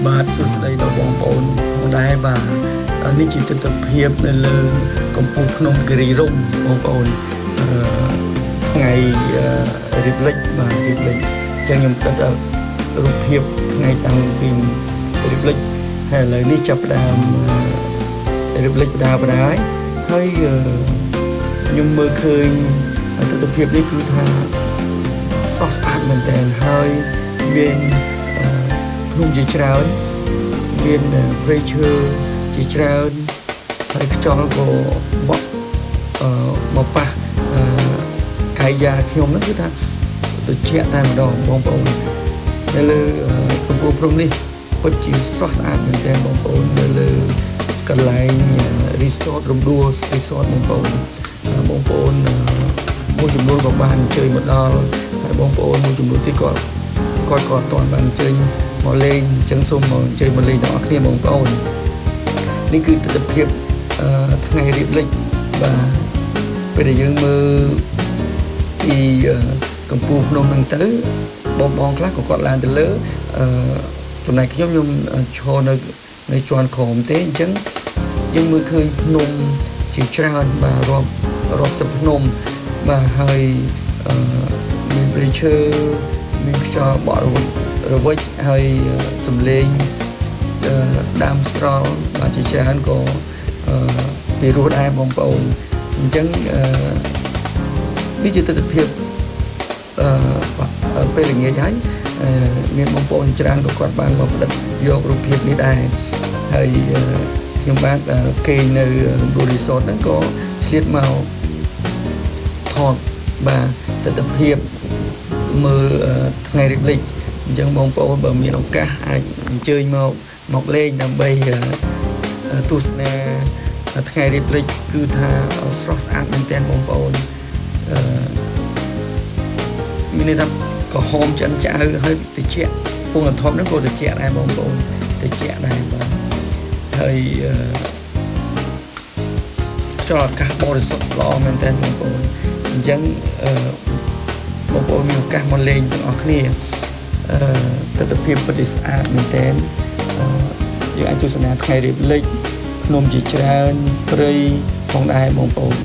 បាទសួស្តីដល់បងប្អូនផងដែរបាទនេះជាទស្សនវិជ្ជានៅលើកំពង់ភ្នំគិរីរម្យបងប្អូនថ្ងៃរៀបលិចបាទរៀបលិចអញ្ចឹងខ្ញុំគិតរូបភាពថ្ងៃតាំងពីរៀបលិចហើយឥឡូវនេះចាប់ផ្ដើមរៀបលិចបដាហើយខ្ញុំមើលឃើញទស្សនវិជ្ជានេះគឺថាស្រស់ស្អាតមែនទែនហើយមានភ្នំជាច្រើនមានព្រៃឈើជាច្រើនហើយខ្យល់ក៏បក់មកប៉ះកាយយ៉ាខ្ញុំហ្នឹងគឺថាត្រជាក់តែម្ដងបងប្អូននៅលើកំពង់ភ្នំនេះពិតជាស្រស់ស្អាតមែនទែនបងប្អូននៅលើកន្លែង resort រំដួល resort បងប្អូនមួយចំនួនក៏បានអញ្ជើញមកដល់ហើយបងប្អូនមួយចំនួនទៀតគាត់អត់ទាន់បានអញ្ជើញមកលេងអញ្ចឹងសូមមកអញ្ជើញមកលេងទាំងអស់គ្នាបងប្អូននេះគឺទស្សនវិជ្ជាថ្ងៃរៀបលិចបាទពេលដែលយើងមើលពីកំពូលភ្នំហ្នឹងទៅបងខ្លះក៏គាត់ឡើងទៅលើចំណែកខ្ញុំឈរនៅជាន់ក្រោមទេអញ្ចឹងយើងមើលឃើញភ្នំជាច្រើនបាទរាប់សិបភ្នំបាទហើយមានព្រៃឈើមានខ្យល់បក់រវិចហើយសំឡេងដើមស្រល់បាទជាច្រើនក៏ពីរោះដែរបងប្អូនអញ្ចឹងនេះជាទស្សនវិជ្ជាពេលល្ងាចហើយមានបងប្អូនច្រើនក៏គាត់បានមកផលិតយករូបភាពនេះដែរហើយខ្ញុំបានគេនៅរំដួលរីសតហ្នឹងក៏ឆ្លៀតមកថតបាទទស្សនវិជ្ជាមើលថ្ងៃរៀបលិចអញ្ចឹងបងប្អូនបើមានឱកាសអាចអញ្ជើញមកលេងដើម្បីទស្សនាថ្ងៃរៀបលិចគឺថាស្រស់ស្អាតមែនទែនបងប្អូនមានន័យថាក្រហមចិនចៅហើយត្រជាក់ពងអធំហ្នឹងក៏ត្រជាក់ដែរបងប្អូនត្រជាក់ដែរបាទហើយខ្យល់អាកាសបរិសុទ្ធល្អមែនទែនបងប្អូនអញ្ចឹងបងប្អូនមានឱកាសមកលេងទាំងអស់គ្នាទស្សនវិជ្ជាពិតជាស្អាតមែនទែនយើងអាចទស្សនាថ្ងៃរៀបលិចភ្នំជាច្រើនព្រៃផងដែរបងប្អូន